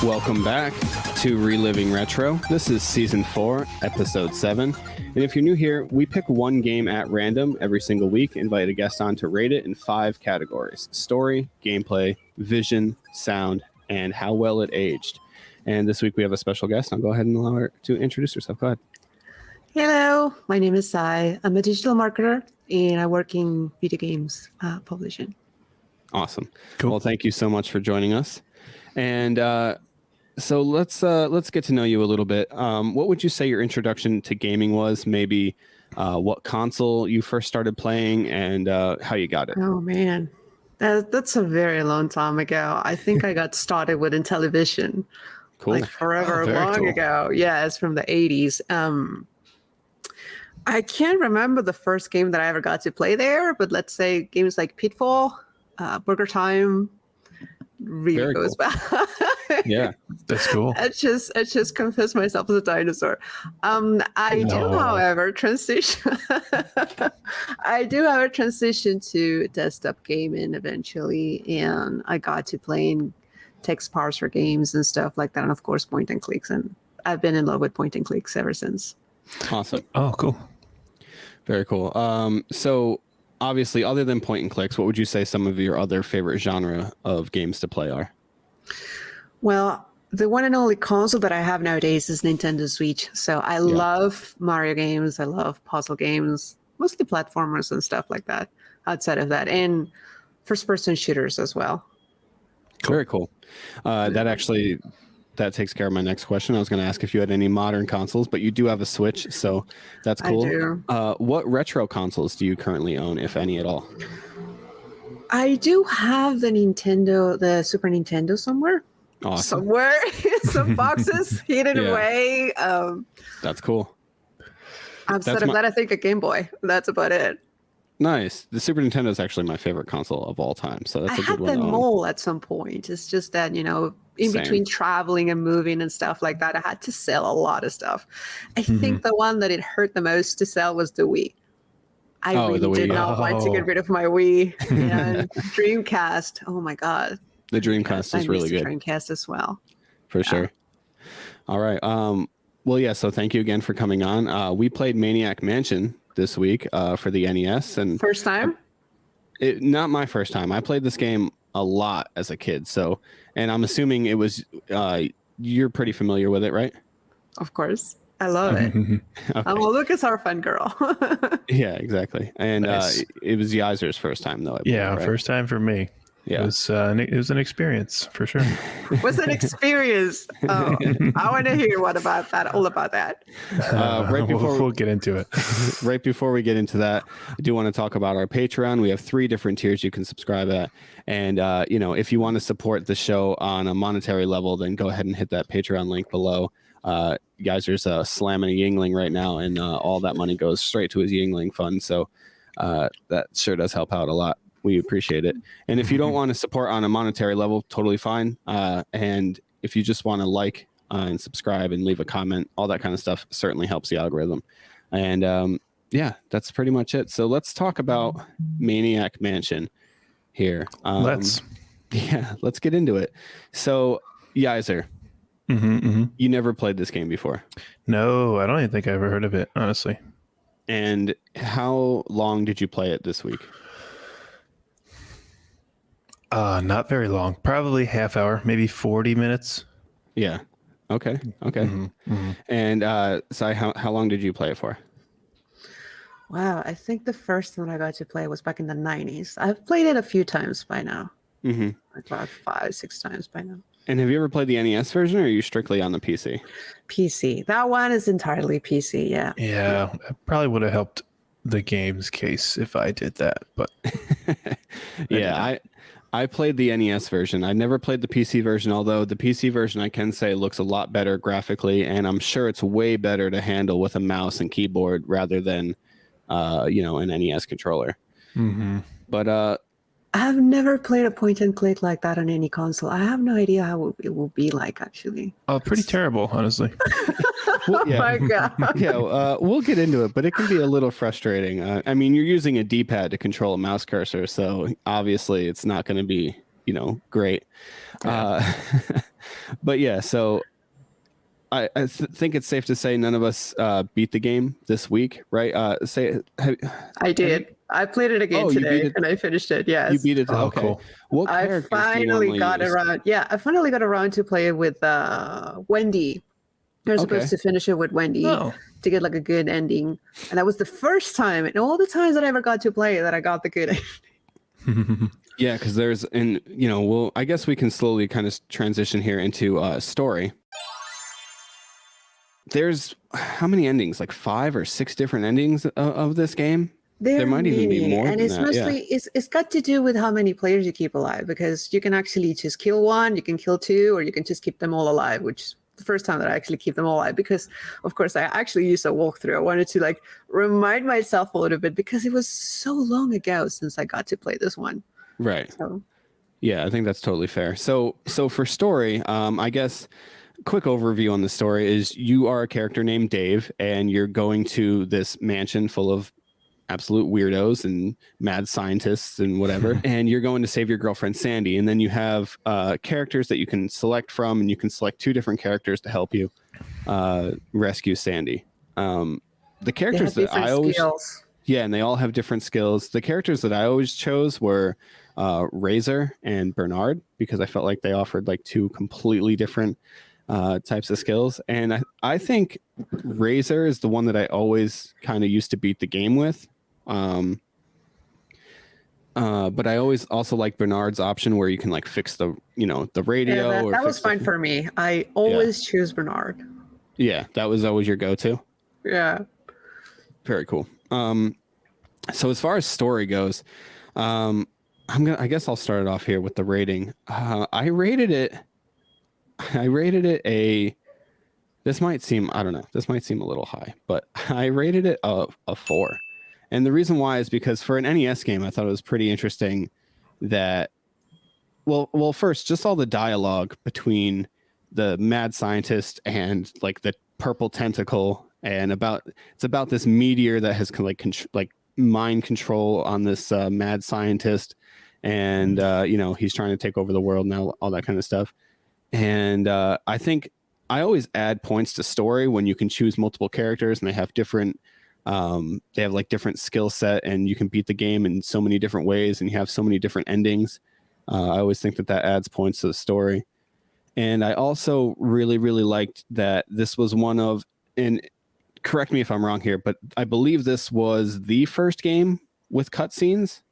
Welcome back to Reliving Retro. This is Season 4, Episode 7. And if you're new here, we pick one game at random every single week, invite a guest on to rate it in 5 categories: story, gameplay, vision, sound, and how well it aged. And this week we have a special guest. I'll go ahead and allow her to introduce herself. Go ahead. Hello, my name is Sai. I'm a digital marketer and I work in video games publishing. Awesome. Cool. Well, thank you so much for joining us. And so let's get to know you a little bit. What would you say your introduction to gaming was? Maybe what console you first started playing and how you got it. Oh man, that's a very long time ago. I think I got started with television, Cool. like forever long ago. Yeah, it's from the 80s. I can't remember the first game that I ever got to play there, but let's say games like Pitfall, Burger Time, really goes back. Yeah, that's cool. I just confess myself as a dinosaur. I do, however, transition. I do have a transition to desktop gaming eventually, and I got to playing text parser games and stuff like that, and of course point and clicks. And I've been in love with point and clicks ever since. Awesome. Oh, cool. Very cool. So obviously, other than point and clicks, what would you say some of your other favorite genre of games to play are? Well, the one and only console that I have nowadays is Nintendo Switch. So I love Mario games. I love puzzle games, mostly platformers and stuff like that. Outside of that, and first-person shooters as well. Cool. Very cool. That takes care of my next question. I was going to ask if you had any modern consoles, but you do have a Switch, so that's cool. I do. What retro consoles do you currently own, if any at all? I do have the Super Nintendo somewhere. Awesome. Somewhere, some boxes hidden away. That's cool. Outside of that, I think a Game Boy. That's about it. Nice. The Super Nintendo is actually my favorite console of all time, so that's a good one. I had them all at some point. It's just that, between traveling and moving and stuff like that, I had to sell a lot of stuff. I think the one that it hurt the most to sell was the Wii. I really did not want to get rid of my Wii. And Dreamcast. Oh my God. The Dreamcast is really good. Dreamcast as well. For sure. All right. Well, yeah. So thank you again for coming on. We played Maniac Mansion this week for the NES, and first time. Not my first time. I played this game a lot as a kid. So, and I'm assuming it was. You're pretty familiar with it, right? Of course. I love it. Okay. I'm a LucasArts fan girl. Yeah, exactly. And nice. It was Yaiser's first time, though. Right? First time for me. Yeah, it was an experience for sure. It was an experience. Oh, I want to hear all about that. Right before we'll get into it. Right before we get into that, I do want to talk about our Patreon. We have 3 different tiers you can subscribe at, and if you want to support the show on a monetary level, then go ahead and hit that Patreon link below. Yaiser's slamming a Yingling right now, and all that money goes straight to his Yingling fund. So that sure does help out a lot. We appreciate it. And if you don't want to support on a monetary level, totally fine. And if you just want to and subscribe and leave a comment, all that kind of stuff certainly helps the algorithm. And that's pretty much it. So let's talk about Maniac Mansion here. Let's get into it. So Yaiser, you never played this game before? No, I don't even think I ever heard of it, honestly. And how long did you play it this week? Not very long. Probably half hour, maybe 40 minutes. Yeah. Okay. And so how long did you play it for? Wow. I think the first one I got to play was back in the 90s. I've played it a few times by now. Like about 5-6 times by now. And have you ever played the NES version, or are you strictly on the PC? PC. That one is entirely PC, yeah. Yeah. It probably would have helped the game's case if I did that, but... Yeah, I played the NES version. I never played the PC version, although the PC version I can say looks a lot better graphically, and I'm sure it's way better to handle with a mouse and keyboard rather than, an NES controller. But I've never played a point and click like that on any console. I have no idea how it will be like, actually. Oh, pretty terrible, honestly. Oh my God. Yeah, we'll get into it, but it can be a little frustrating. I mean, you're using a D-pad to control a mouse cursor, so obviously it's not going to be, great. But yeah, so I think it's safe to say none of us beat the game this week, right? I did. I played it again you beat today, it. and I finished it. Yes. You beat it. Oh, Okay. cool. What I characters do you finally normally got use? around. Yeah, I finally got around to play it with Wendy. You're supposed to finish it with Wendy Oh. to get like a good ending, and that was the first time in all the times that I ever got to play that I got the good ending. Yeah, because I guess we can slowly kind of transition here into story. There's how many endings? Like 5 or 6 different endings of this game. There might even be more and than it's that. mostly it's got to do with how many players you keep alive, because you can actually just kill one, you can kill 2, or you can just keep them all alive, which is the first time that I actually keep them all alive, because of course I actually used a walkthrough. I wanted to like remind myself a little bit because it was so long ago since I got to play this one. Right. So. Yeah, I think that's totally fair. So for story, I guess quick overview on the story is you are a character named Dave, and you're going to this mansion full of absolute weirdos and mad scientists and whatever, and you're going to save your girlfriend Sandy. And then you have characters that you can select from, and you can select 2 different characters to help you rescue Sandy. The characters that I always skills. Yeah, and they all have different skills. The characters that I always chose were Razor and Bernard, because I felt like they offered like 2 completely different types of skills. And I think Razor is the one that I always kind of used to beat the game with. But I always also like Bernard's option where you can like fix the radio. Yeah, or that was fix fine for me. I always choose Bernard. Yeah, that was always your go-to. Yeah. Very cool. So as far as story goes, I guess I'll start it off here with the rating. I rated it a. This might seem a little high, but I rated it a 4. And the reason why is because for an NES game, I thought it was pretty interesting that, well, first, just all the dialogue between the mad scientist and like the purple tentacle, and it's about this meteor that has like mind control on this mad scientist, and he's trying to take over the world now, all that kind of stuff. And I think I always add points to story when you can choose multiple characters and they have different different skill set, and you can beat the game in so many different ways, and you have so many different endings. I always think that adds points to the story. And I also really, really liked that this was one of, and correct me if I'm wrong here, but I believe this was the first game with cutscenes,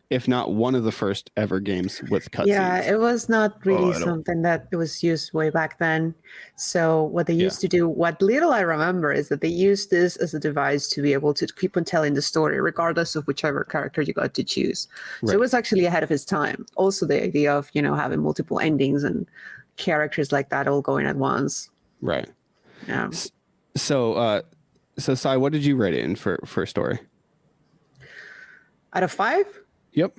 if not one of the first ever games with cutscenes. Yeah, it was not really something that it was used way back then. So what they used to do, what little I remember, is that they used this as a device to be able to keep on telling the story, regardless of whichever character you got to choose. Right. So it was actually ahead of its time. Also, the idea of having multiple endings and characters like that all going at once. Right. Yeah. So Sai, what did you rate it in for story? Out of 5? Yep.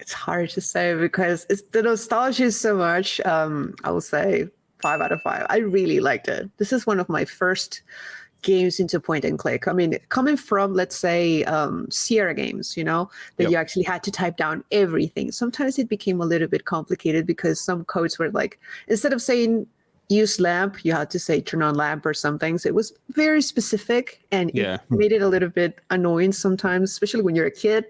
It's hard to say because the nostalgia is so much. I will say 5 out of 5. I really liked it. This is one of my first games into point and click. I mean, coming from, let's say, Sierra games, that you actually had to type down everything. Sometimes it became a little bit complicated because some codes were like, instead of saying use lamp, you had to say turn on lamp or something. So it was very specific, and it made it a little bit annoying sometimes, especially when you're a kid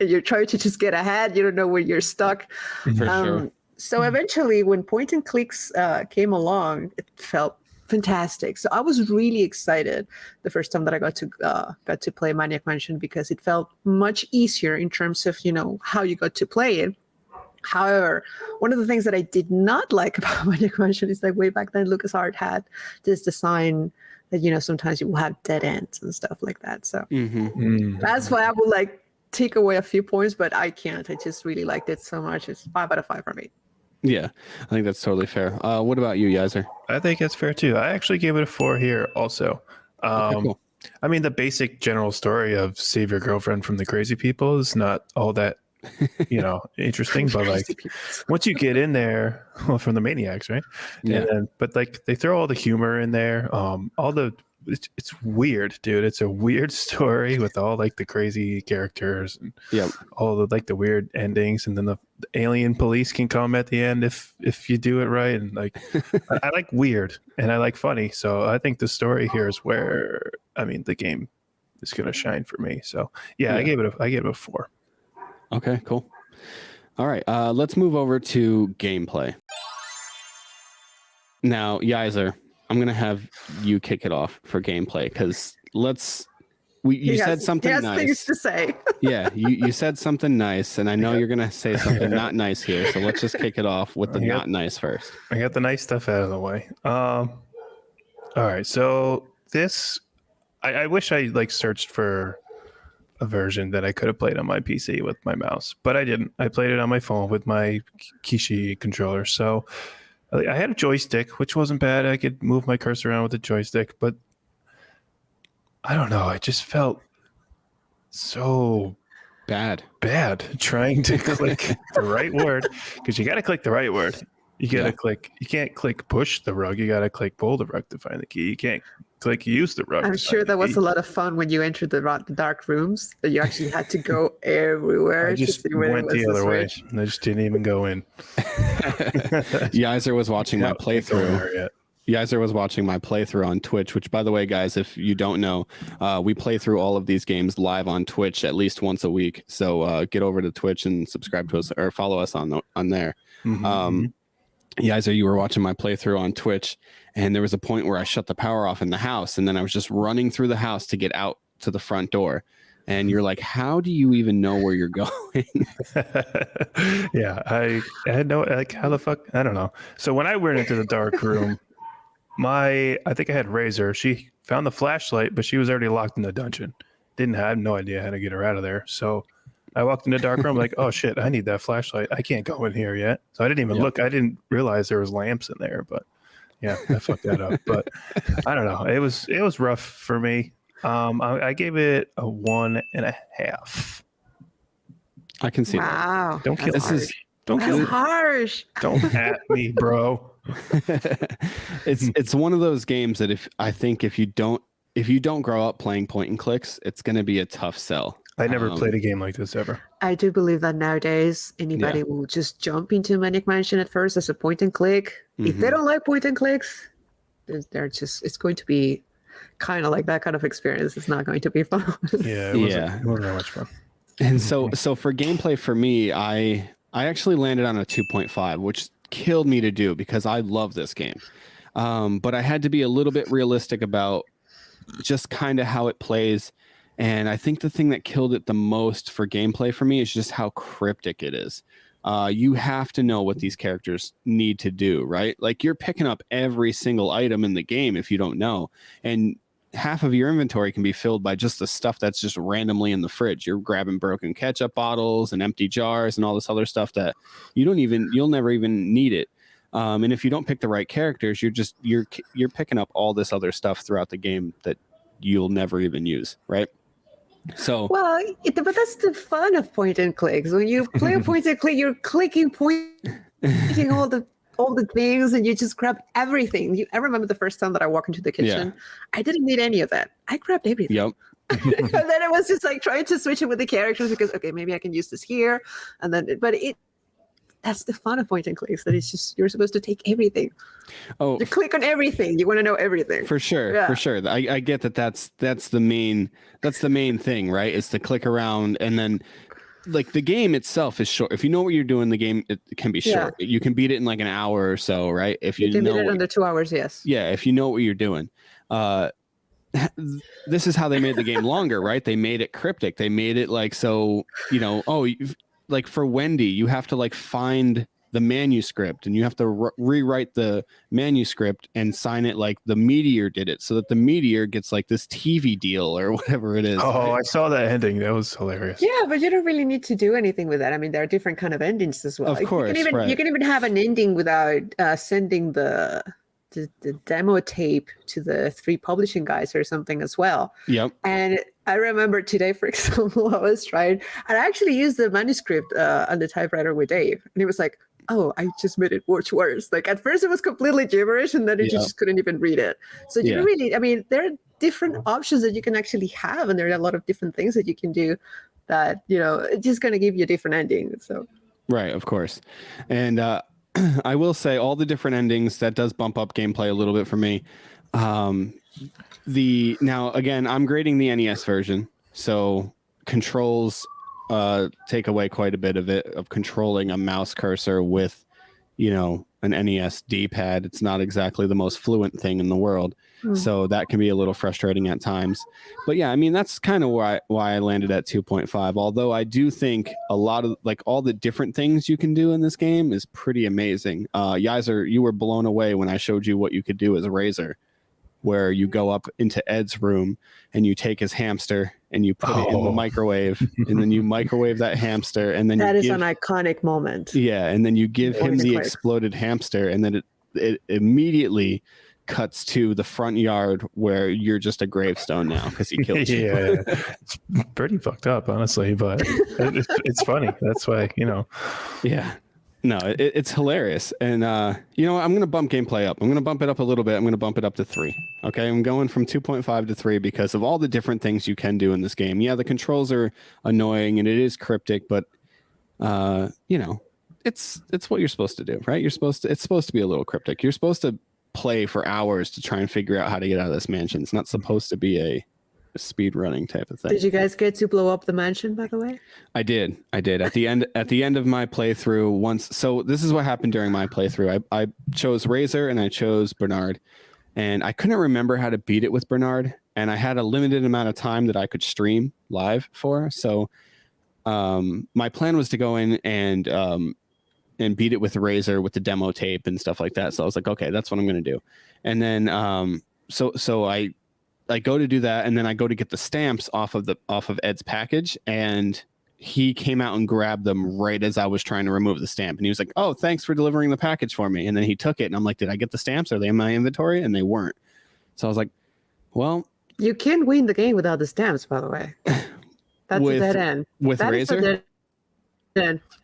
and you're trying to just get ahead. You don't know where you're stuck. For sure. So eventually when point and clicks came along, it felt fantastic. So I was really excited the first time that I got to play Maniac Mansion, because it felt much easier in terms of, how you got to play it. However, one of the things that I did not like about Maniac Mansion is that way back then, LucasArts had this design that, sometimes you will have dead ends and stuff like that. So that's why I would take away a few points, but I can't. I just really liked it so much. It's 5 out of 5 for me. Yeah, I think that's totally fair. What about you, Yaiser? I think it's fair too. I actually gave it a 4 here also. Okay, cool. I mean, the basic general story of save your girlfriend from the crazy people is not all that interesting, but once you get in there, from the maniacs, right? Yeah. But they throw all the humor in there, all the it's weird, dude. It's a weird story with all like the crazy characters and all the like the weird endings, and then the alien police can come at the end if you do it right. And like I like weird and I like funny, so I think the story here is where the game is gonna shine for me. So I gave it a 4. Okay, cool. All right, let's move over to gameplay. Now, Yaiser, I'm gonna have you kick it off for gameplay because you said something nice. He has things to say. Yeah, you said something nice, and I know you're gonna say something not nice here. So let's just kick it off with the not nice first. I got the nice stuff out of the way. All right, so this, I wish I like searched for a version that I could have played on my PC with my mouse, but I didn't. I played it on my phone with my Kishi controller. So I had a joystick, which wasn't bad. I could move my cursor around with the joystick, but I don't know. I just felt so bad trying to click the right word, because you got to click the right word. You got to click. You can't click push the rug. You got to click pull the rug to find the key. You can't click use the rug. I'm sure that was a lot of fun when you entered the dark rooms. That you actually had to go everywhere. I just went the other way, and I just didn't even go in. Yaiser was watching my playthrough. Yaiser was watching my playthrough on Twitch, which, by the way, guys, if you don't know, we play through all of these games live on Twitch at least once a week. So get over to Twitch and subscribe to us or follow us on there. Mm-hmm. Yaiser, you were watching my playthrough on Twitch, and there was a point where I shut the power off in the house, and then I was just running through the house to get out to the front door. And you're like, how do you even know where you're going? Yeah, I had no, like, how the fuck? I don't know. So when I went into the dark room, I think I had Razor. She found the flashlight, but she was already locked in the dungeon. I had no idea how to get her out of there. So I walked in the dark room like, oh shit, I need that flashlight. I can't go in here yet. So I didn't even look. I didn't realize there was lamps in there, but yeah, I fucked that up. But I don't know. It was rough for me. I gave it a 1.5. I can see wow. that. Don't kill this. Don't kill it. Harsh. Don't at me, bro. It's one of those games that if you don't grow up playing point and clicks, it's going to be a tough sell. I never played a game like this ever. I do believe that nowadays anybody will just jump into Maniac Mansion at first as a point and click. Mm-hmm. If they don't like point and clicks, it's going to be kind of like that kind of experience. It's not going to be fun. Yeah, it wasn't that much fun. And so for gameplay for me, I actually landed on a 2.5, which killed me to do because I love this game. But I had to be a little bit realistic about just kind of how it plays. And I think the thing that killed it the most for gameplay for me is just how cryptic it is. You have to know what these characters need to do, right? Like you're picking up every single item in the game if you don't know. And half of your inventory can be filled by just the stuff that's just randomly in the fridge. You're grabbing broken ketchup bottles and empty jars and all this other stuff that you'll never even need it. And if you don't pick the right characters, you're picking up all this other stuff throughout the game that you'll never even use, right? So but that's the fun of point and clicks. When you play a point and click, you're pointing all the things, and you just grab everything. I remember the first time that I walked into the kitchen, I didn't need any of that. I grabbed everything. Yep. And then it was just like trying to switch it with the characters because maybe I can use this here, and then that's the fun of point and clicks. That it's just you're supposed to take everything. Oh, you click on everything. You want to know everything. For sure, for sure. I get that. That's the main thing, right? Is to click around, and then like the game itself is short. If you know what you're doing, the game it can be short. You can beat it in like an hour or so, right? If you can know beat it under 2 hours, yes. Yeah, if you know what you're doing. This is how they made the game longer, right? They made it cryptic. They made it like so. Like for Wendy, you have to like find the manuscript and you have to rewrite the manuscript and sign it like the Meteor did it, so that the Meteor gets like this TV deal or whatever it is. Oh, right? I saw that ending. That was hilarious. Yeah, but you don't really need to do anything with that. I mean, there are different kind of endings as well. Of course, you can even have an ending without sending the demo tape to the 3 publishing guys or something as well. Yep. And I remember today, for example, I was trying, and I actually used the manuscript on the typewriter with Dave, and he was like, "Oh, I just made it much worse." Like at first, it was completely gibberish, and then you just couldn't even read it. So you don't really. I mean, there are different options that you can actually have, and there are a lot of different things that you can do that, it's just going to give you a different ending. So Right, of course. And I will say all the different endings, that does bump up gameplay a little bit for me. Now again, I'm grading the NES version, so controls take away quite a bit of it, of controlling a mouse cursor with an NES D-pad. It's not exactly the most fluent thing in the world, so that can be a little frustrating at times. But yeah, I mean, that's kind of why I landed at 2.5. Although I do think a lot of all the different things you can do in this game is pretty amazing. Yaiser, you were blown away when I showed you what you could do as a Razor, where you go up into Ed's room and you take his hamster and you put it in the microwave, and then you microwave that hamster, and then that is an iconic moment. Yeah, and then you give him the exploded hamster, and then it immediately cuts to the front yard where you're just a gravestone now because he killed you. Yeah, it's pretty fucked up, honestly, but it's funny. That's why, Yeah. No, it's hilarious. And I'm going to bump gameplay up. I'm going to bump it up a little bit. I'm going to bump it up to 3. Okay, I'm going from 2.5 to 3 because of all the different things you can do in this game. Yeah, the controls are annoying and it is cryptic, but it's what you're supposed to do, right? It's supposed to be a little cryptic. You're supposed to play for hours to try and figure out how to get out of this mansion. It's not supposed to be a speed running type of thing. Did you guys get to blow up the mansion, by the way? I did at the end of my playthrough once. So this is what happened during my playthrough. I chose Razor and I chose Bernard, and I couldn't remember how to beat it with Bernard, and I had a limited amount of time that I could stream live for. So my plan was to go in and beat it with Razor with the demo tape and stuff like that. So I was like, okay, that's what I'm going to do. And then so I go to do that, and then I go to get the stamps off of Ed's package, and he came out and grabbed them right as I was trying to remove the stamp, and he was like, "Oh, thanks for delivering the package for me." And then he took it, and I'm like, "Did I get the stamps? Are they in my inventory?" And they weren't. So I was like, "Well, you can win the game without the stamps, by the way. That's a dead end with that Razor.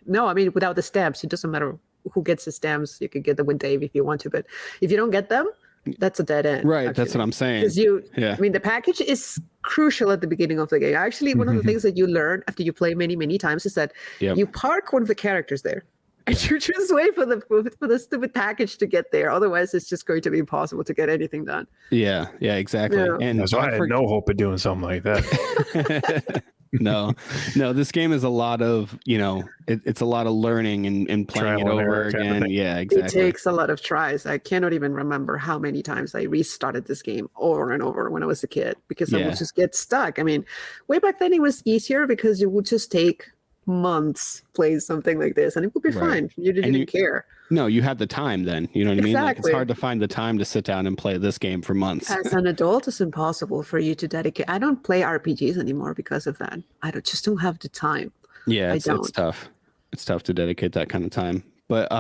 No, I mean without the stamps, it doesn't matter who gets the stamps. You can get them with Dave if you want to, but if you don't get them, that's a dead end. Right, actually. That's what I'm saying. Because I mean, the package is crucial at the beginning of the game. Actually, one of the things that you learn after you play many, many times is that you park one of the characters there. And you just wait for the stupid package to get there. Otherwise, it's just going to be impossible to get anything done. Yeah, exactly. Yeah. And so I had no hope of doing something like that. No, this game is a lot of, it's a lot of learning and playing it over again. Yeah, exactly. It takes a lot of tries. I cannot even remember how many times I restarted this game over and over when I was a kid because I would just get stuck. I mean, way back then it was easier because you would just take months playing something like this and it would be fine. You didn't care. No, you had the time then. You know what I mean? Like, it's Exactly. hard to find the time to sit down and play this game for months. As an adult, it's impossible for you to dedicate. I don't play RPGs anymore because of that. I just don't have the time. Yeah, it's tough. It's tough to dedicate that kind of time. But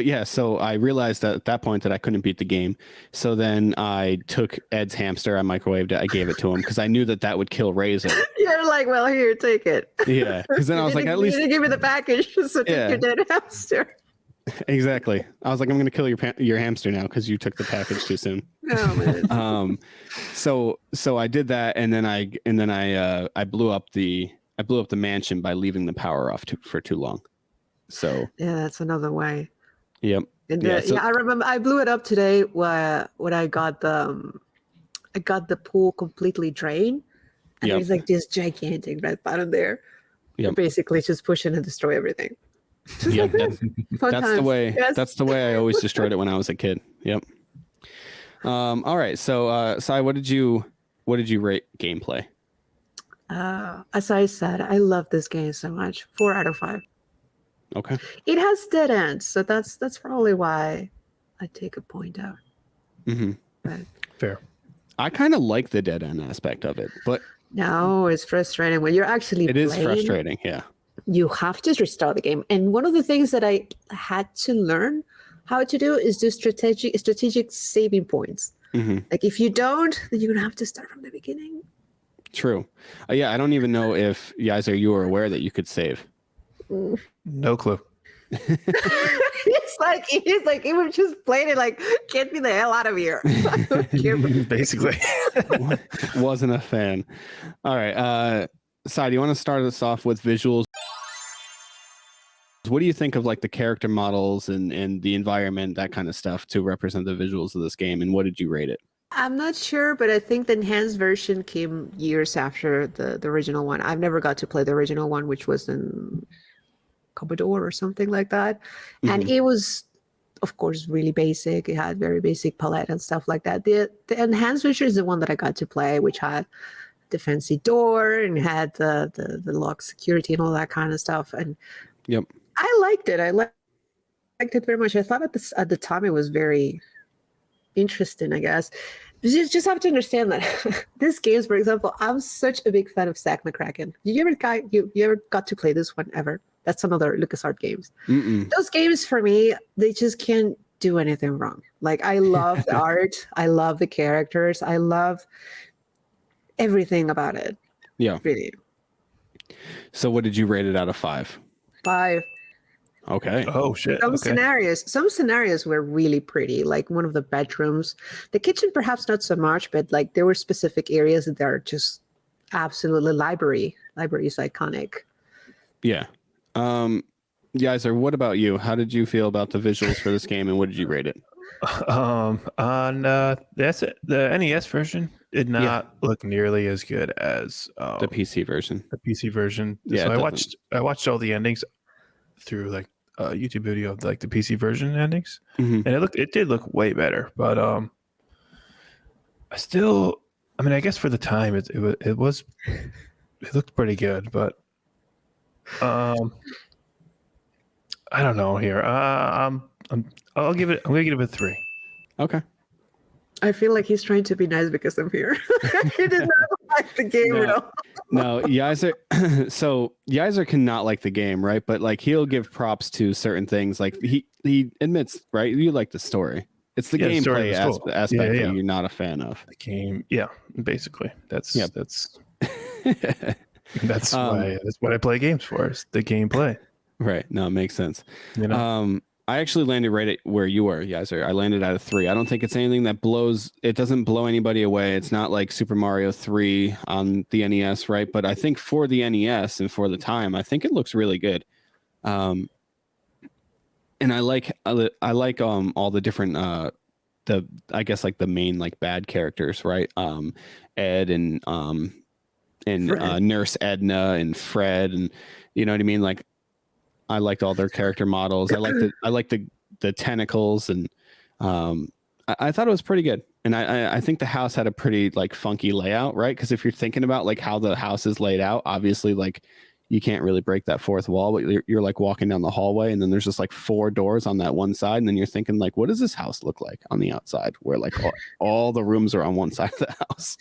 yeah, so I realized that at that point that I couldn't beat the game. So then I took Ed's hamster, I microwaved it, I gave it to him because I knew that would kill Razor. You're like, well, here, take it. Yeah, because then I was like, at least you didn't give me the package, so take your dead hamster. Exactly. I was like, I'm going to kill your hamster now because you took the package too soon. Oh man. So I did that, and then I blew up the mansion by leaving the power off for too long. So yeah, that's another way. Yep. And I remember I blew it up today when I got the pool completely drained, and there's like this gigantic red button there. Yep. Basically just push in and destroy everything. Yep. That's the way. Yes. That's the way I always destroyed it when I was a kid. Yep. All right. So, Sai, what did you rate gameplay? As I said, I love this game so much. 4 out of 5. Okay. It has dead ends, so that's probably why I take a point out. Mm-hmm. But Fair. I kind of like the dead end aspect of it, but no, it's frustrating when you're actually it is playing. frustrating. Yeah. You have to restart the game, and one of the things that I had to learn how to do is do strategic saving points. Mm-hmm. Like if you don't, then you're gonna have to start from the beginning. True. Yeah, I don't even know if Yaiser, you were aware that you could save. No clue. Yes, he was just playing it like, get me the hell out of here. Basically. Wasn't a fan. All right. Sai, do you want to start us off with visuals? What do you think of like the character models and the environment, that kind of stuff, to represent the visuals of this game? And what did you rate it? I'm not sure, but I think the enhanced version came years after the original one. I've never got to play the original one, which was in Commodore or something like that. And it was, of course, really basic. It had very basic palette and stuff like that. The enhanced version is the one that I got to play, which had the fancy door and had the lock security and all that kind of stuff. And I liked it. I liked it very much. I thought at the time it was very interesting, I guess. You just have to understand that this game, for example, I'm such a big fan of Zack McCracken. You ever got to play this one ever? That's another LucasArts games. Those games for me, they just can't do anything wrong. Like, I love the art, I love the characters, I love everything about it. Yeah, really. So, what did you rate it out of 5? 5. Okay. Oh shit. Some scenarios were really pretty, like one of the bedrooms. The kitchen perhaps not so much, but like there were specific areas that are just absolutely library. Library is iconic. Yeah. Yaiser, what about you? How did you feel about the visuals for this game, and what did you rate it? On the NES version did not look nearly as good as the PC version. So I watched all the endings through like a YouTube video of like the PC version endings, and it did look way better. But I guess for the time it looked pretty good, but I don't know here. I'm gonna give it a 3. Okay. I feel like he's trying to be nice because I'm here. He did not like the game at all. No, Yaiser. So Yaiser cannot like the game, right? But like he'll give props to certain things. Like he admits, right? You like the story. It's the gameplay aspect that you're not a fan of. The game, basically. That's what I play games for. Is the gameplay. Right. No, it makes sense. I actually landed right at where you were, Yaiser. I landed at a 3. I don't think it's anything that it doesn't blow anybody away. It's not like Super Mario 3 on the NES, right? But I think for the NES and for the time, I think it looks really good. And I like all the different I guess like the main like bad characters, right? Ed and Nurse Edna and Fred, and you know what I mean? Like, I liked all their character models. I liked the tentacles, and I thought it was pretty good. And I think the house had a pretty like funky layout, right? Because if you're thinking about like how the house is laid out, obviously like you can't really break that fourth wall, but you're like walking down the hallway, and then there's just like 4 doors on that one side, and then you're thinking like, what does this house look like on the outside, where like all the rooms are on one side of the house?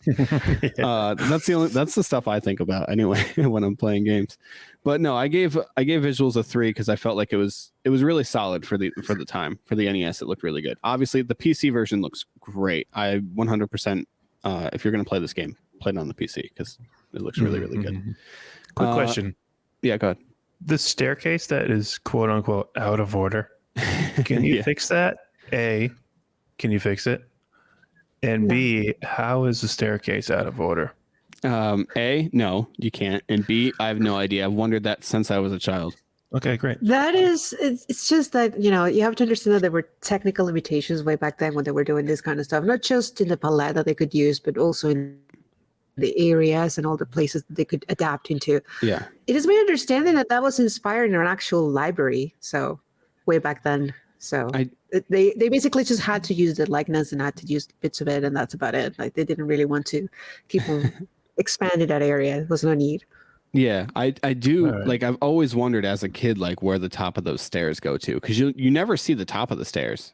That's the stuff I think about anyway when I'm playing games. But no, I gave visuals a 3 because I felt like it was really solid for the time. For the NES, it looked really good. Obviously, the PC version looks great. I 100%. If you're going to play this game, play it on the PC because it looks really really good. Quick question. Yeah, go ahead. The staircase that is quote unquote out of order. Can you fix that? A, can you fix it? And B, how is the staircase out of order? A, no, you can't. And B, I have no idea. I've wondered that since I was a child. Okay, great. It's just that, you have to understand that there were technical limitations way back then when they were doing this kind of stuff, not just in the palette that they could use, but also in the areas and all the places that they could adapt into. Yeah. It is my understanding that was inspired in an actual library. So way back then. So they basically just had to use the likeness and had to use bits of it. And that's about it. Like they didn't really want to keep on expanding that area. It was no need. Yeah, I do. Right. Like I've always wondered as a kid, like where the top of those stairs go to. Because you never see the top of the stairs.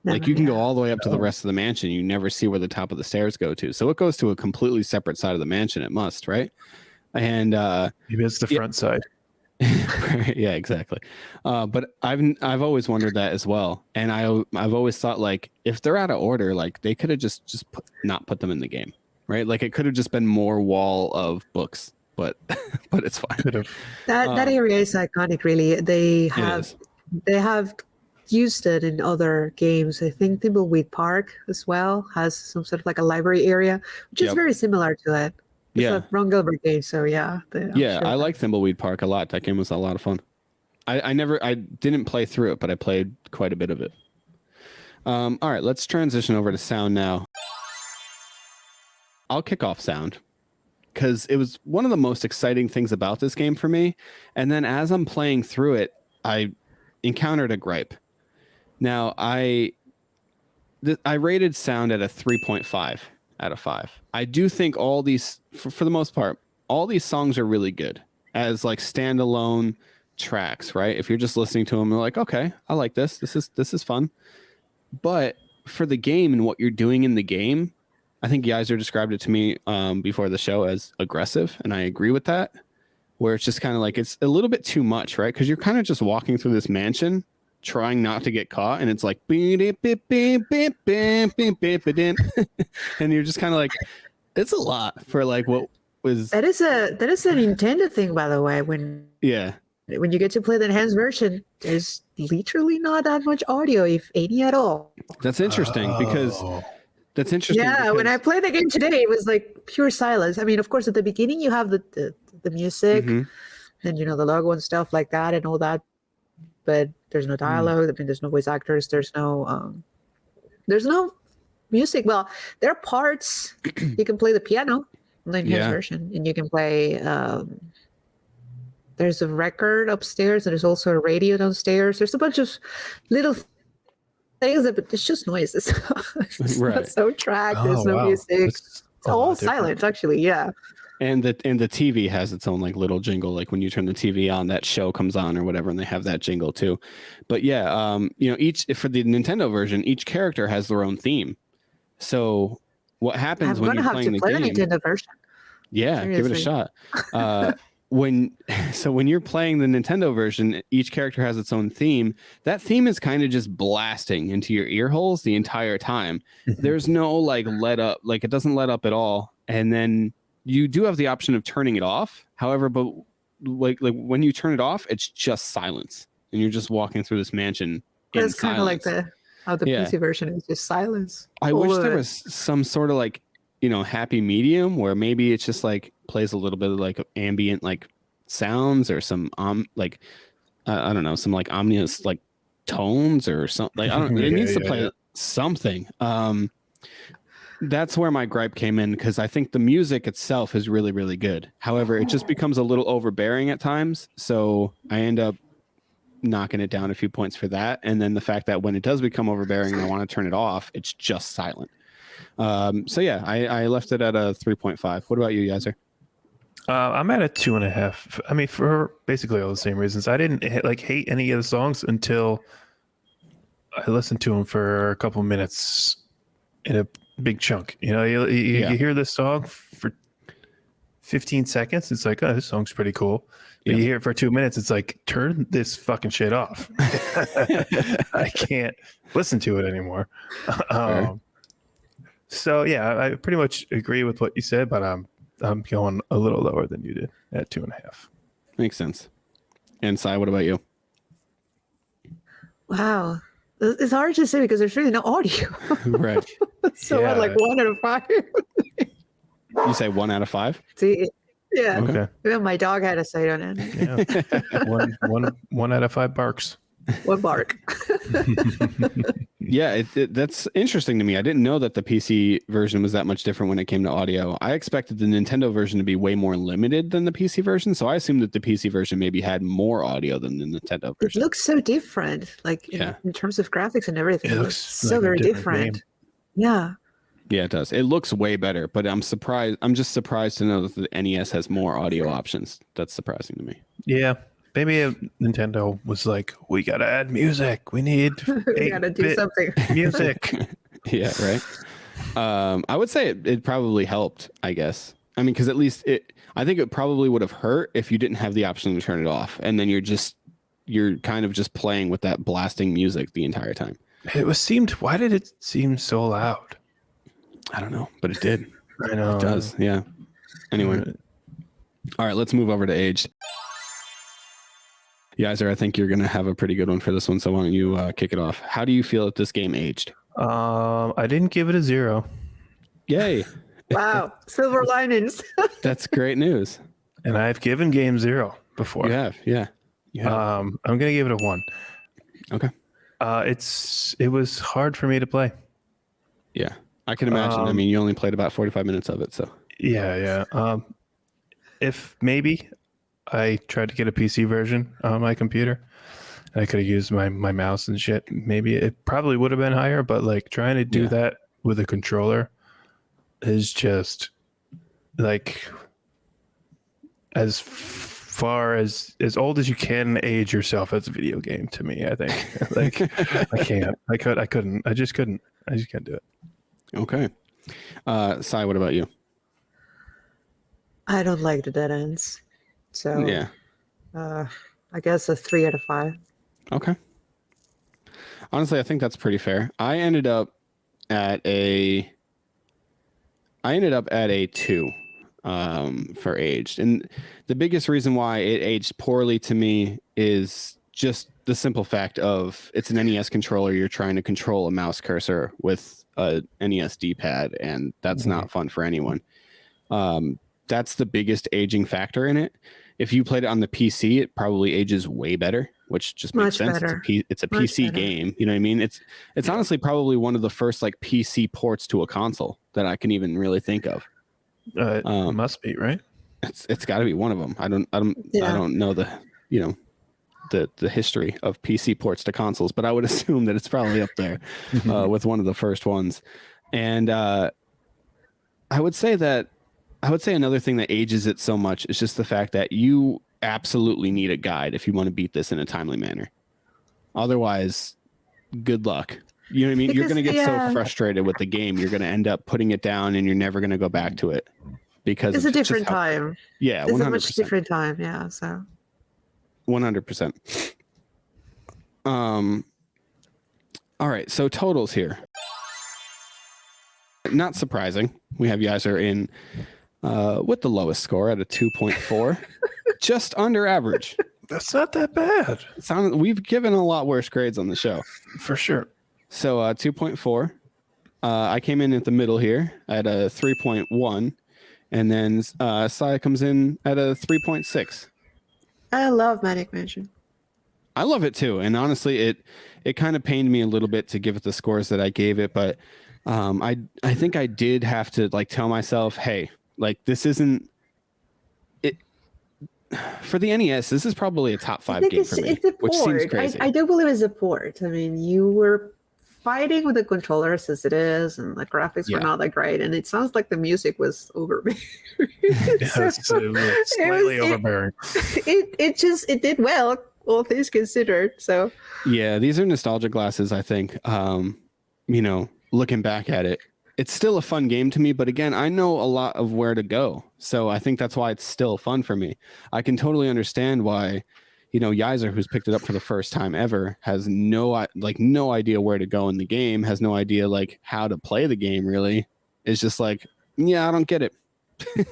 Like you can go all the way up to the rest of the mansion. You never see where the top of the stairs go to. So it goes to a completely separate side of the mansion. It must, right? And maybe it's the front side. Yeah, exactly. But I've always wondered that as well. And I've always thought like if they're out of order, like they could have just not put them in the game, right? Like it could have just been more wall of books, but it's fine. Could have. That area is iconic, really. They have used it in other games. I think Thimbleweed Park as well has some sort of like a library area, which is Yep. very similar to it. It's Yeah. a Ron Gilbert game, so yeah. I like Thimbleweed Park a lot. That game was a lot of fun. I didn't play through it, but I played quite a bit of it. All right, let's transition over to sound now. I'll kick off sound because it was one of the most exciting things about this game for me. And then as I'm playing through it, I encountered a gripe. Now, I rated sound at a 3.5 out of 5. I do think all these, for the most part, all these songs are really good as like standalone tracks, right? If you're just listening to them, you're like, okay, I like this. This is fun. But for the game and what you're doing in the game, I think Yaiser described it to me before the show as aggressive, and I agree with that. Where it's just kind of like it's a little bit too much, right? Because you're kind of just walking through this mansion, trying not to get caught, and it's like, and you're just kind of like, it's a lot for like what was. That is a Nintendo thing, by the way. When you get to play the enhanced version, there's literally not that much audio, if any at all. That's interesting because. That's interesting. Yeah, because... when I played the game today, it was like pure silence. I mean, of course, at the beginning you have the music, and the logo and stuff like that and all that, but there's no dialogue. I mean, there's no voice actors. There's no music. Well, there are parts you can play the piano in the enhanced version, and you can play. There's a record upstairs, and there's also a radio downstairs. There's a bunch of little things, but it's just noises. It's not soundtrack. There's no music. It's all silent, actually. Yeah. And the TV has its own like little jingle, like when you turn the TV on, that show comes on or whatever, and they have that jingle too. But yeah, each for the Nintendo version, each character has their own theme. So what happens when you're playing the game? I'm gonna have to play the Nintendo version. Yeah, seriously. Give it a shot. When you're playing the Nintendo version, each character has its own theme. That theme is kind of just blasting into your ear holes the entire time. There's no like let up, like it doesn't let up at all. And then you do have the option of turning it off. However, but like when you turn it off, it's just silence, and you're just walking through this mansion. That's kind of like how the PC version is, just silence. I wish there was some sort of like happy medium where maybe it's just like plays a little bit of like ambient like sounds or some like I don't know, some like ominous like tones or something. Like I don't it needs to play something. That's where my gripe came in, because I think the music itself is really, really good. However, it just becomes a little overbearing at times. So I end up knocking it down a few points for that. And then the fact that when it does become overbearing and I want to turn it off, it's just silent. So yeah, I left it at a 3.5. What about you, Yaiser? I'm at a 2.5. I mean, for basically all the same reasons. I didn't hate any of the songs until I listened to them for a couple minutes in a big chunk. You hear this song for 15 seconds. It's like, oh, this song's pretty cool. But you hear it for 2 minutes. It's like, turn this fucking shit off. I can't listen to it anymore. So yeah, I pretty much agree with what you said, but I'm going a little lower than you did at 2.5. Makes sense. And Sai, what about you? Wow, it's hard to say because there's really no audio. Right. So what, like 1 out of 5? You say 1 out of 5? See, yeah. Okay. Even my dog had a say on it. Yeah. One out of 5 barks. 1 bark. Yeah, that's interesting to me. I didn't know that the PC version was that much different when it came to audio. I expected the Nintendo version to be way more limited than the PC version, so I assumed that the PC version maybe had more audio than the Nintendo version. It looks so different, like in terms of graphics and everything. It looks so like very different. Game. Yeah. Yeah, it does. It looks way better, but I'm surprised. I'm just surprised to know that the NES has more audio options. That's surprising to me. Yeah. Maybe Nintendo was like, we got to add music. We need we got to do something. Music. Yeah, right. I would say it probably helped, I guess. I mean, because at least I think it probably would have hurt if you didn't have the option to turn it off. And then you're kind of just playing with that blasting music the entire time. Why did it seem so loud? I don't know, but it did. I know. It does, yeah. Anyway. All right, let's move over to Aged. Yaiser, I think you're going to have a pretty good one for this one. So why don't you kick it off? How do you feel that this game aged? I didn't give it a 0. Yay. Wow, silver linings. That's great news. And I've given game 0 before. You have, yeah. You have. I'm gonna give it a 1. Okay. It was hard for me to play. Yeah, I can imagine. I mean, you only played about 45 minutes of it, so. Yeah. If maybe I tried to get a PC version on my computer, I could have used my mouse and shit. Maybe it probably would have been higher, but like trying to do that with a controller is just like as far as old as you can age yourself as a video game to me. I think like I couldn't. I just can't do it. Okay. Sai, what about you? I don't like the dead ends. So Yeah. I guess a 3 out of 5. Okay. Honestly, I think that's pretty fair. I ended up at a 2 for aged. And the biggest reason why it aged poorly to me is just the simple fact of it's an NES controller. You're trying to control a mouse cursor with a NES D-pad, and that's not fun for anyone. That's the biggest aging factor in it. If you played it on the PC, it probably ages way better, which just makes sense. It's a PC game. You know what I mean? It's honestly probably one of the first like PC ports to a console that I can even really think of. Must be, right? It's got to be one of them. I don't know the history of PC ports to consoles, but I would assume that it's probably up there with one of the first ones. And I would say another thing that ages it so much is just the fact that you absolutely need a guide if you want to beat this in a timely manner. Otherwise, good luck. You know what I mean? Because, you're going to get so frustrated with the game, you're going to end up putting it down and you're never going to go back to it because it's a different time. Yeah, it's 100%. a much different time. Yeah, so 100%. All right, so totals here. Not surprising, we have Yaiser in with the lowest score at a 2.4, just under average. That's not that bad. We've given a lot worse grades on the show, for sure. So 2.4. I came in at the middle here at a 3.1, and then Sai comes in at a 3.6. I love Maniac Mansion. I love it too, and honestly, it kind of pained me a little bit to give it the scores that I gave it, but I think I did have to like tell myself, hey, like this isn't it for the NES. This is probably a top 5 game for me, it's a which port. seems crazy. I do believe it's a port. I mean, you were fighting with the controllers as it is, and the graphics were not that great, and it sounds like the music was overbearing. Slightly overbearing. It did well, all things considered. So yeah, these are nostalgia glasses. I think, looking back at it, it's still a fun game to me. But again, I know a lot of where to go, so I think that's why it's still fun for me. I can totally understand why. Yaiser, who's picked it up for the first time ever, has no idea where to go in the game, has no idea like how to play the game. Really, it's just like, yeah, I don't get it.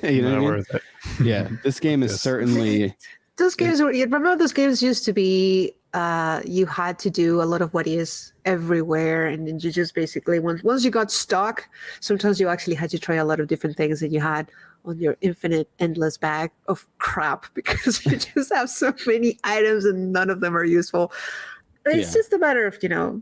You know, not worth it. Yeah, this game is certainly. Those games were. Remember, those games used to be. You had to do a lot of what is everywhere, and then you just basically once you got stuck, sometimes you actually had to try a lot of different things that you had on your infinite endless bag of crap because you just have so many items and none of them are useful. It's just a matter of giving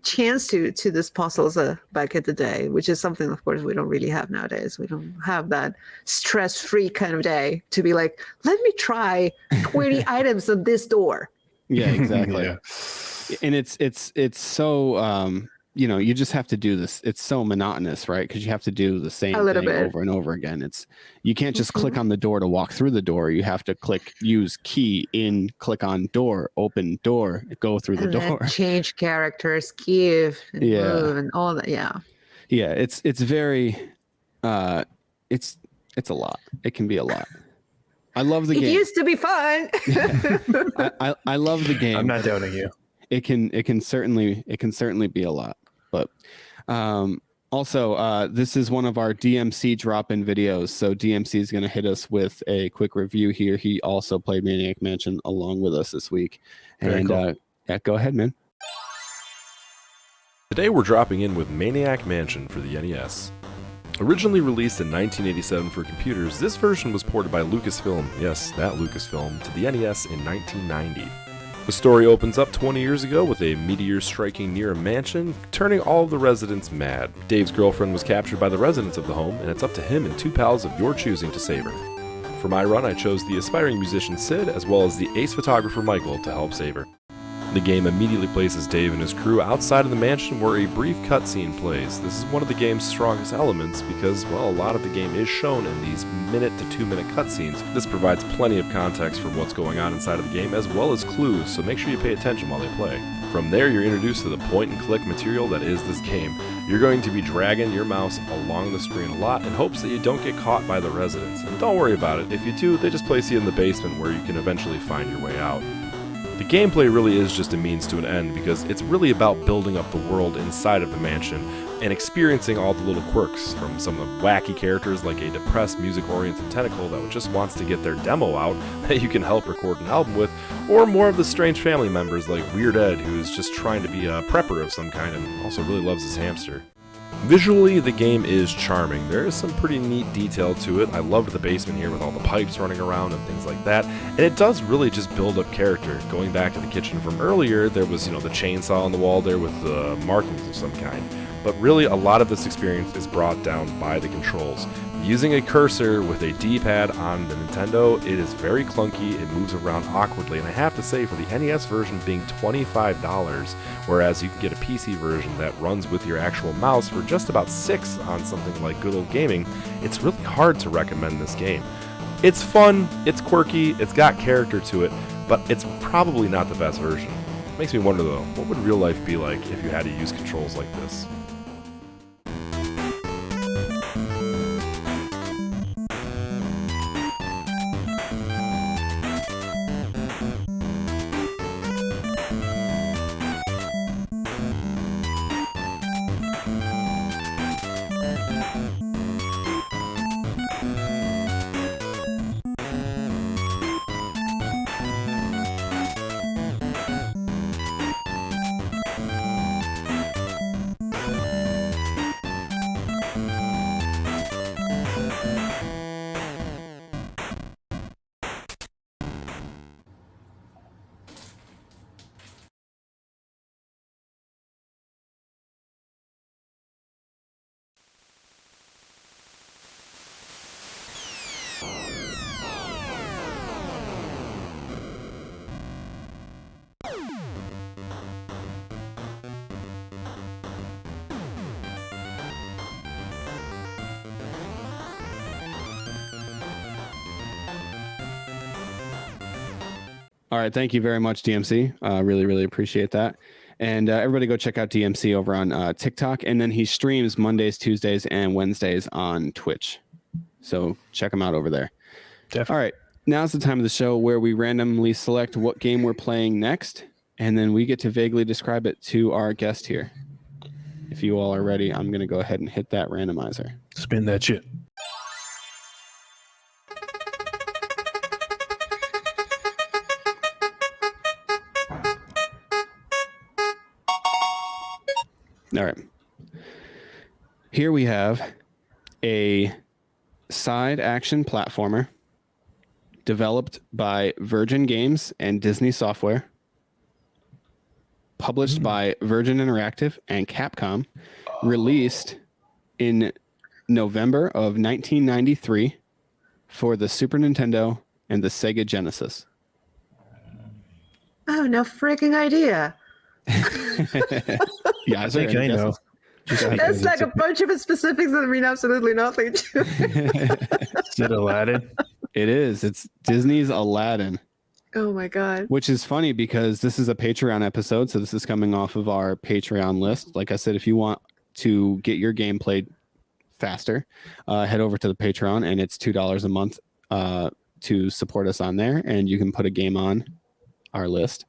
chance to these puzzles back in the day, which is something of course we don't really have nowadays. We don't have that stress-free kind of day to be like, let me try 20 items on this door. Yeah, exactly. Yeah. And it's so you just have to do this. It's so monotonous, right? Because you have to do the same thing over and over again. You can't just click on the door to walk through the door. You have to use key in, click on door, open door, go through the door. Change characters, give, and move, and all that. Yeah. Yeah, it's very, it's a lot. It can be a lot. I love the game. It used to be fun. I love the game. I'm not doubting you. It can certainly be a lot. But Also, this is one of our DMC drop-in videos, so DMC is going to hit us with a quick review here. He also played Maniac Mansion along with us this week. Very And cool. yeah, go ahead, man. Today we're dropping in with Maniac Mansion for the NES. Originally released in 1987 for computers, this version was ported by Lucasfilm, yes, that Lucasfilm, to the NES in 1990. The story opens up 20 years ago with a meteor striking near a mansion, turning all of the residents mad. Dave's girlfriend was captured by the residents of the home, and it's up to him and two pals of your choosing to save her. For my run, I chose the aspiring musician Sid, as well as the ace photographer Michael to help save her. The game immediately places Dave and his crew outside of the mansion where a brief cutscene plays. This is one of the game's strongest elements because, well, a lot of the game is shown in these minute to 2 minute cutscenes. This provides plenty of context for what's going on inside of the game as well as clues, so make sure you pay attention while they play. From there, you're introduced to the point and click material that is this game. You're going to be dragging your mouse along the screen a lot in hopes that you don't get caught by the residents. And don't worry about it, if you do, they just place you in the basement where you can eventually find your way out. The gameplay really is just a means to an end because it's really about building up the world inside of the mansion and experiencing all the little quirks from some of the wacky characters like a depressed music-oriented tentacle that just wants to get their demo out that you can help record an album with, or more of the strange family members like Weird Ed, who's just trying to be a prepper of some kind and also really loves his hamster. Visually, the game is charming. There is some pretty neat detail to it. I loved the basement here with all the pipes running around and things like that. And it does really just build up character. Going back to the kitchen from earlier, there was, the chainsaw on the wall there with the markings of some kind. But really, a lot of this experience is brought down by the controls. Using a cursor with a D-pad on the Nintendo, it is very clunky, it moves around awkwardly, and I have to say, for the NES version being $25, whereas you can get a PC version that runs with your actual mouse for just about $6 on something like Good Old Gaming, it's really hard to recommend this game. It's fun, it's quirky, it's got character to it, but it's probably not the best version. Makes me wonder though, what would real life be like if you had to use controls like this? All right, thank you very much, DMC. Really, really appreciate that. And everybody go check out DMC over on TikTok. And then he streams Mondays, Tuesdays, and Wednesdays on Twitch. So check him out over there. Definitely. All right, now's the time of the show where we randomly select what game we're playing next. And then we get to vaguely describe it to our guest here. If you all are ready, I'm going to go ahead and hit that randomizer. Spin that shit. All right. Here we have a side action platformer developed by Virgin Games and Disney Software, published by Virgin Interactive and Capcom, released in November of 1993 for the Super Nintendo and the Sega Genesis. Oh, no freaking idea. Yeah, I think I know. That's like a bunch of specifics that mean absolutely nothing to me. Is it Aladdin? It is. It's Disney's Aladdin. Oh my God. Which is funny because this is a Patreon episode, so this is coming off of our Patreon list. Like I said, if you want to get your game played faster, head over to the Patreon, and it's $2 a month to support us on there, and you can put a game on our list.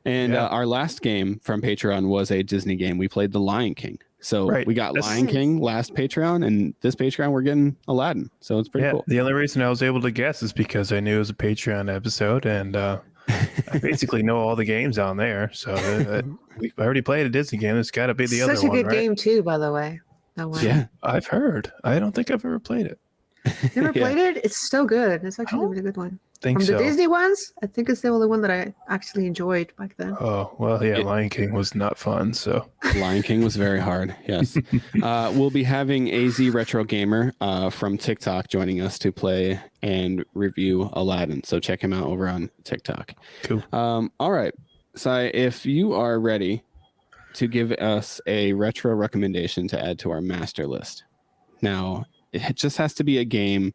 And our last game from Patreon was a Disney game. We played The Lion King. So Right. we got That's- Lion King last Patreon, and this Patreon we're getting Aladdin. So it's pretty Yeah, cool. the only reason I was able to guess is because I knew it was a Patreon episode, and I basically know all the games on there. So I already played a Disney game. It's got to be the Such other a one, good right? game too, by the way. That one. Yeah. I've heard. I don't think I've ever played it. Never Yeah. played it? It's so good. It's actually a don't really good one. Think From the so. Disney ones, I think it's the only one that I actually enjoyed back then. Oh well, yeah. Yeah. Lion King was not fun. So Lion King was very hard. Yes. We'll be having AZ Retro Gamer from TikTok joining us to play and review Aladdin. So check him out over on TikTok. cool. All right. So if you are ready to give us a retro recommendation to add to our master list. Now, it just has to be a game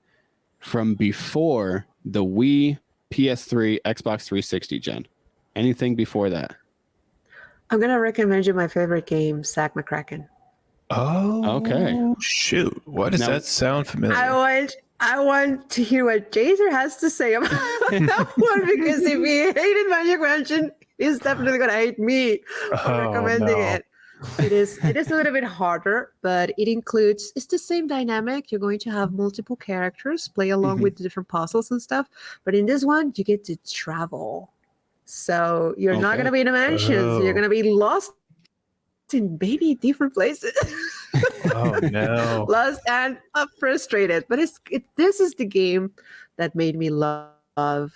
from before the Wii, PS3, Xbox 360 gen. Anything before that. I'm gonna recommend you my favorite game, Zack McCracken. Oh, Okay. Shoot, why does Now- that sound familiar? I want to hear what Yaiser has to say about that one, because if he hated Maniac Mansion, he's definitely gonna hate me for Oh, recommending no. it. It is a little bit harder, but it includes, it's the same dynamic. You're going to have multiple characters play along Mhm. with the different puzzles and stuff. But in this one, you get to travel. So you're not Okay. going to be in a mansion. So you're Oh. going to be lost in maybe different places. Oh no. Lost and frustrated. But this is the game that made me love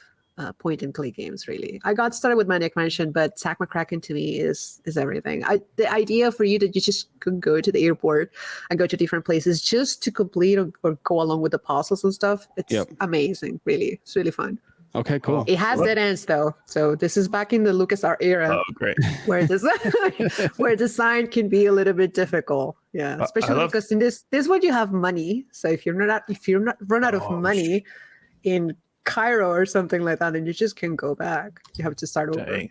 point and click games. Really, I got started with Maniac Mansion, but Zack McCracken to me is everything. The idea for you that you just could go to the airport and go to different places just to complete or go along with the puzzles and stuff. It's Yep. amazing. Really, it's really fun. Okay, cool. It has What? dead ends though, so this is back in the LucasArts era. Oh great. Where where design can be a little bit difficult. Yeah, I especially love- because in this one you have money. So if you're not run out of Oh, money in Cairo or something like that, then you just can't go back. You have to start over. Dang.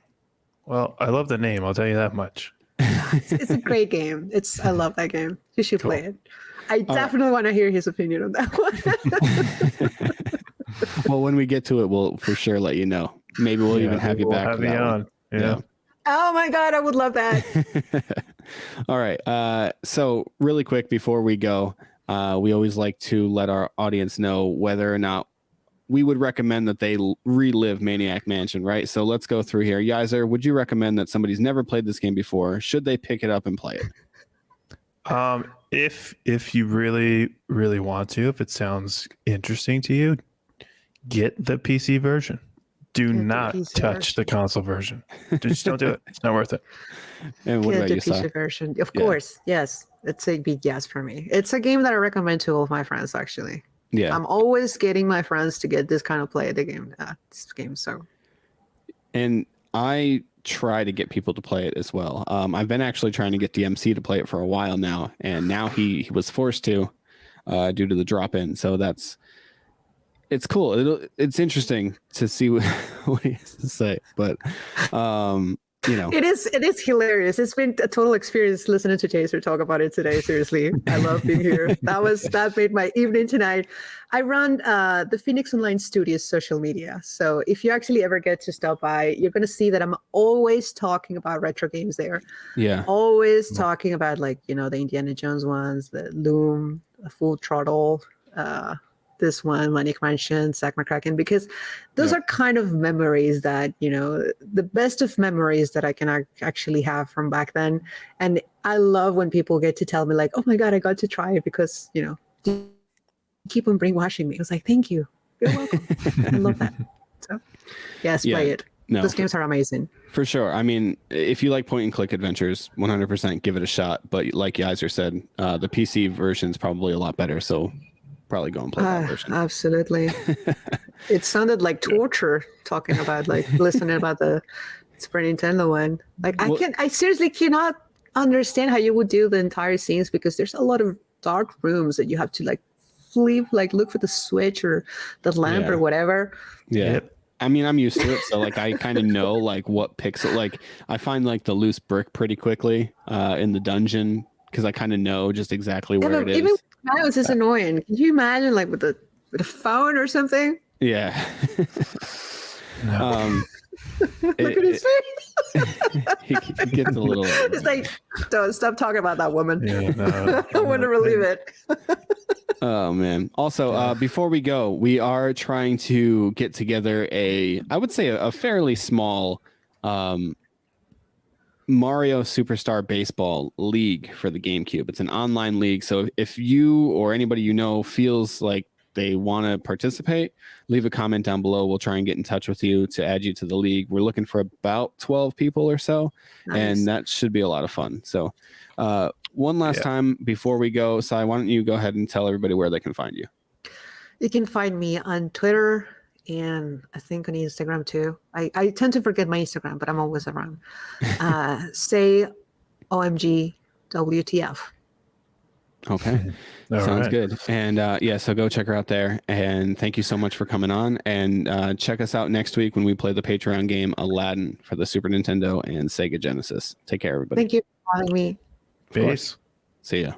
Well, I love the name. I'll tell you that much. It's a great game. I love that game. You should Cool. play it. I right. definitely want to hear his opinion on that one. Well, when we get to it, we'll for sure let you know. Maybe we'll Yeah, even have you we'll back have for you that one. on. Yeah. Oh my god, I would love that. All right. So really quick before we go, we always like to let our audience know whether or not we would recommend that they relive Maniac Mansion, right? So let's go through here. Yaiser, would you recommend that somebody's never played this game before? Should they pick it up and play it? If you really want to, if it sounds interesting to you, get the PC version. Do Get the not PC touch the console version. Just don't do it. It's not worth it. And what Get about the you, Sai? PC version. Of Yeah. course, yes. It's a big yes for me. It's a game that I recommend to all of my friends actually. Yeah. I'm always getting my friends to get this kind of play the game. This game, so And I try to get people to play it as well. I've been actually trying to get DMC to play it for a while now, and now he was forced to due to the drop in. So it's cool. It's interesting to see what he has to say, but it is hilarious. It's been a total experience listening to Yaiser talk about it today. Seriously, I love being here. That made my evening tonight. I run the Phoenix Online Studios social media, so if you actually ever get to stop by, you're going to see that I'm always talking about retro games there. yeah. Always talking about the Indiana Jones ones, the Loom, Full Throttle, this one, Maniac Mansion, Zack McCracken, because those Yeah. are kind of memories that, the best of memories that I can actually have from back then. And I love when people get to tell me like, oh my God, I got to try it because, you keep on brainwashing me. I was like, thank you. You're welcome. I love that. So yes, Yeah. play it. No, Those games are amazing. for sure. I mean, if you like point and click adventures, 100% give it a shot. But like Yaiser said, the PC version is probably a lot better. So probably go and play that version. Absolutely. It sounded like torture talking about listening about the Super Nintendo one. Well- I seriously cannot understand how you would do the entire scenes because there's a lot of dark rooms that you have to flip, look for the switch or the lamp Yeah. or whatever. Yeah. Yep. I mean, I'm used to it, so I kind of know what pixel. I find the loose brick pretty quickly in the dungeon because I kind of know just exactly where it is. Even mouse is annoying. Can you imagine with a phone or something? Yeah. No. Look at his face. he gets a little. It's like, don't stop talking about that woman. Yeah, no, I want to relive it. Oh man. Also, before we go, we are trying to get together I would say a fairly small Mario Superstar Baseball League for the GameCube. It's an online league. So if you or anybody you know feels like they want to participate, leave a comment down below. We'll try and get in touch with you to add you to the league. We're looking for about 12 people or so, and that should be a lot of fun. So one last time before we go, Sai, why don't you go ahead and tell everybody where they can find you? You can find me on Twitter and I think on Instagram too. I tend to forget my Instagram, but I'm always around. Say OMG WTF. Okay. Sounds good. And so go check her out there. And thank you so much for coming on. And check us out next week when we play the Patreon game Aladdin for the Super Nintendo and Sega Genesis. Take care, everybody. Thank you for having me. Peace. See ya.